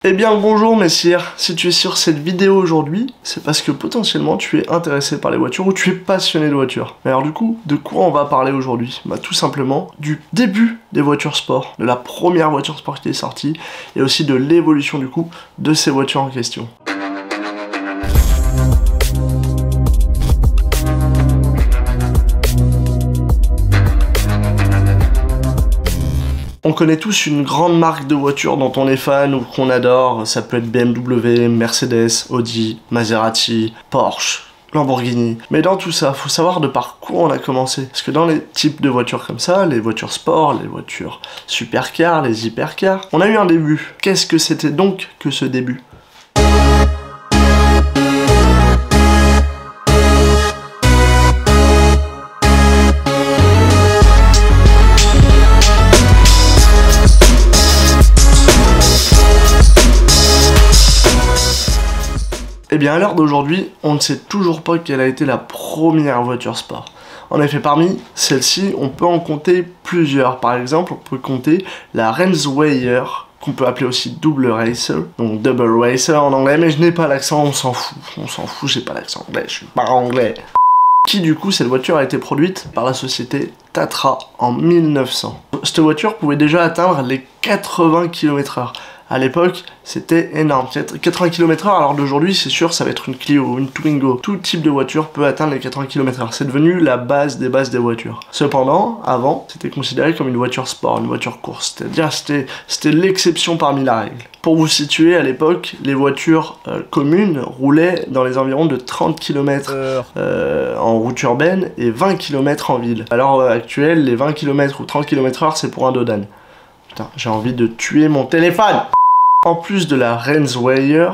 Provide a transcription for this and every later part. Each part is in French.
Eh bien le bonjour messire, si tu es sur cette vidéo aujourd'hui, c'est parce que potentiellement tu es intéressé par les voitures ou tu es passionné de voitures. Mais alors du coup, de quoi on va parler aujourd'hui? Bah tout simplement du début des voitures sport, de la première voiture sport qui est sortie, et aussi de l'évolution du coup de ces voitures en question. On connaît tous une grande marque de voitures dont on est fan ou qu'on adore, ça peut être BMW, Mercedes, Audi, Maserati, Porsche, Lamborghini. Mais dans tout ça, faut savoir de par quoi on a commencé. Parce que dans les types de voitures comme ça, les voitures sport, les voitures supercars, les hypercars, on a eu un début. Qu'est-ce que c'était donc que ce début ? Eh bien à l'heure d'aujourd'hui, on ne sait toujours pas quelle a été la première voiture sport. En effet, parmi celles-ci, on peut en compter plusieurs. Par exemple, on peut compter la Rennzweyer, qu'on peut appeler aussi Double Racer, donc Double Racer en anglais, mais je n'ai pas l'accent, on s'en fout, j'ai pas l'accent anglais, je suis pas anglais. Qui du coup, cette voiture a été produite par la société Tatra en 1900. Cette voiture pouvait déjà atteindre les 80 km/h. À l'époque, c'était énorme. 80 km/h, alors d'aujourd'hui, c'est sûr, ça va être une Clio, une Twingo. Tout type de voiture peut atteindre les 80 km/h. C'est devenu la base des voitures. Cependant, avant, c'était considéré comme une voiture sport, une voiture course. C'est-à-dire, c'était l'exception parmi la règle. Pour vous situer, à l'époque, les voitures communes roulaient dans les environs de 30 km/h en route urbaine et 20 km en ville. À l'heure actuelle, les 20 km ou 30 km/h, c'est pour un Dodan. Putain, j'ai envie de tuer mon téléphone! En plus de la Rennzweyer,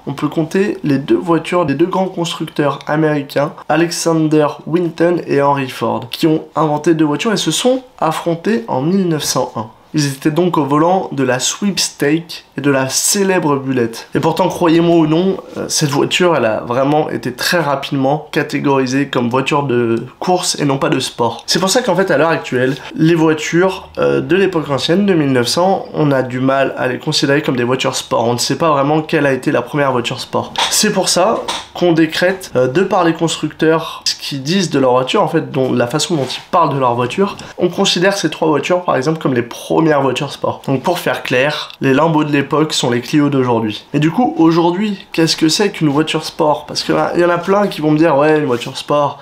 on peut compter les deux voitures des deux grands constructeurs américains, Alexander Winton et Henry Ford, qui ont inventé deux voitures et se sont affrontés en 1901. Ils étaient donc au volant de la Sweepstake et de la célèbre Bullet. Et pourtant, croyez-moi ou non, cette voiture, elle a vraiment été très rapidement catégorisée comme voiture de course et non pas de sport. C'est pour ça qu'en fait, à l'heure actuelle, les voitures de l'époque ancienne, de 1900, on a du mal à les considérer comme des voitures sport. On ne sait pas vraiment quelle a été la première voiture sport. C'est pour ça qu'on décrète, de par les constructeurs, ce qu'ils disent de leur voiture, en fait, la façon dont ils parlent de leur voiture, on considère ces trois voitures, par exemple, comme les premières voitures sport. Donc pour faire clair, les Lambo de l'époque sont les Clio d'aujourd'hui. Et du coup, aujourd'hui, qu'est-ce que c'est qu'une voiture sport? Parce qu'il y en a plein qui vont me dire, ouais, une voiture sport,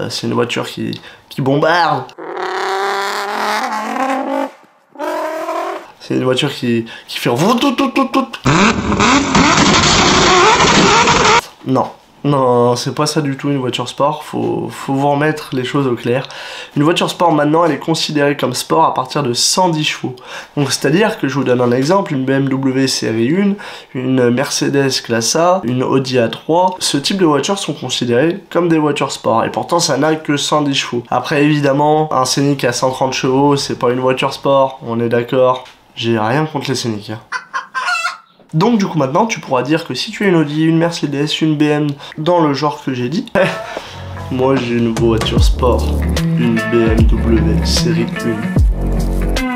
c'est une voiture qui bombarde. C'est une voiture qui fait... Non. Non, c'est pas ça du tout une voiture sport, faut vous remettre les choses au clair. Une voiture sport maintenant, elle est considérée comme sport à partir de 110 chevaux. Donc c'est-à-dire que je vous donne un exemple, une BMW série 1, une Mercedes classe A, une Audi A3, ce type de voitures sont considérées comme des voitures sport. Et pourtant ça n'a que 110 chevaux. Après évidemment, un Scénic à 130 chevaux, c'est pas une voiture sport, on est d'accord. J'ai rien contre les Scénic, hein. Donc du coup maintenant tu pourras dire que si tu as une Audi, une Mercedes, une BM dans le genre que j'ai dit, moi j'ai une voiture sport, une BMW série 1.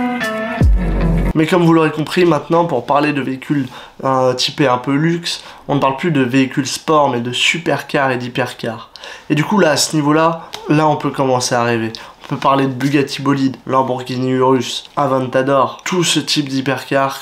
Mais comme vous l'aurez compris maintenant, pour parler de véhicules typés un peu luxe, on ne parle plus de véhicules sport mais de supercars et d'hypercars. Et du coup là à ce niveau là on peut commencer à rêver. On peut parler de Bugatti Bolide, Lamborghini Urus, Aventador, tout ce type d'hypercar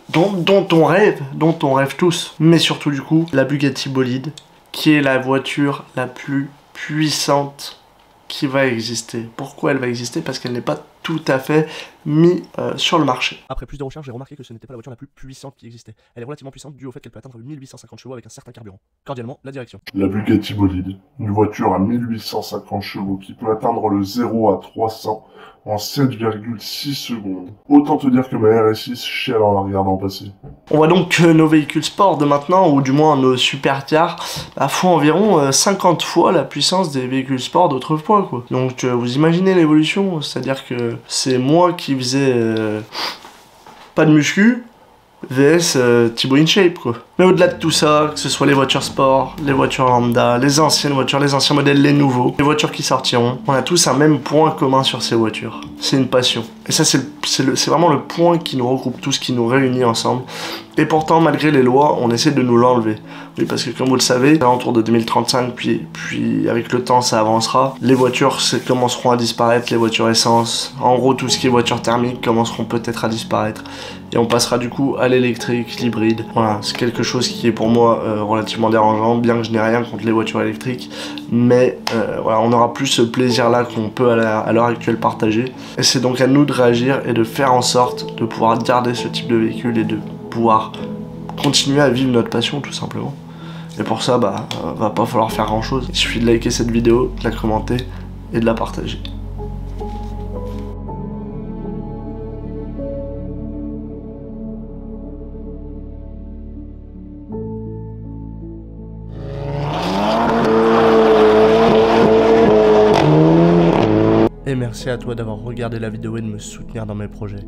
dont on rêve tous. Mais surtout du coup, la Bugatti Bolide, qui est la voiture la plus puissante qui va exister. Pourquoi elle va exister? Parce qu'elle n'est pas tout à fait mise sur le marché. Après plus de recherches, j'ai remarqué que ce n'était pas la voiture la plus puissante qui existait. Elle est relativement puissante dû au fait qu'elle peut atteindre 1850 chevaux avec un certain carburant. Cordialement, la direction. La Bugatti Bolide, une voiture à 1850 chevaux qui peut atteindre le 0 à 300 en 7,6 secondes. Autant te dire que ma RS6 chiale en la regardant passer. On voit donc que nos véhicules sport de maintenant, ou du moins nos supercars, font environ 50 fois la puissance des véhicules sport d'autrefois, quoi. Donc vous imaginez l'évolution, c'est-à-dire que c'est moi qui faisais pas de muscu, vs Thibaut InShape, quoi. Mais au-delà de tout ça, que ce soit les voitures sport, les voitures lambda, les anciennes voitures, les anciens modèles, les nouveaux, les voitures qui sortiront, on a tous un même point commun sur ces voitures. C'est une passion. Et ça, c'est vraiment le point qui nous regroupe tous, qui nous réunit ensemble. Et pourtant, malgré les lois, on essaie de nous l'enlever. Oui, parce que comme vous le savez, autour de 2035, puis avec le temps, ça avancera. Les voitures commenceront à disparaître, les voitures essence. En gros, tout ce qui est voitures thermiques commenceront peut-être à disparaître. Et on passera du coup à l'électrique, l'hybride. Voilà, c'est quelque chose qui est pour moi relativement dérangeant, bien que je n'ai rien contre les voitures électriques. Mais voilà, on n'aura plus ce plaisir-là qu'on peut à l'heure actuelle partager. Et c'est donc à nous de réagir et de faire en sorte de pouvoir garder ce type de véhicule et de pouvoir continuer à vivre notre passion tout simplement. Et pour ça, va pas falloir faire grand chose. Il suffit de liker cette vidéo, de la commenter et de la partager. Et merci à toi d'avoir regardé la vidéo et de me soutenir dans mes projets.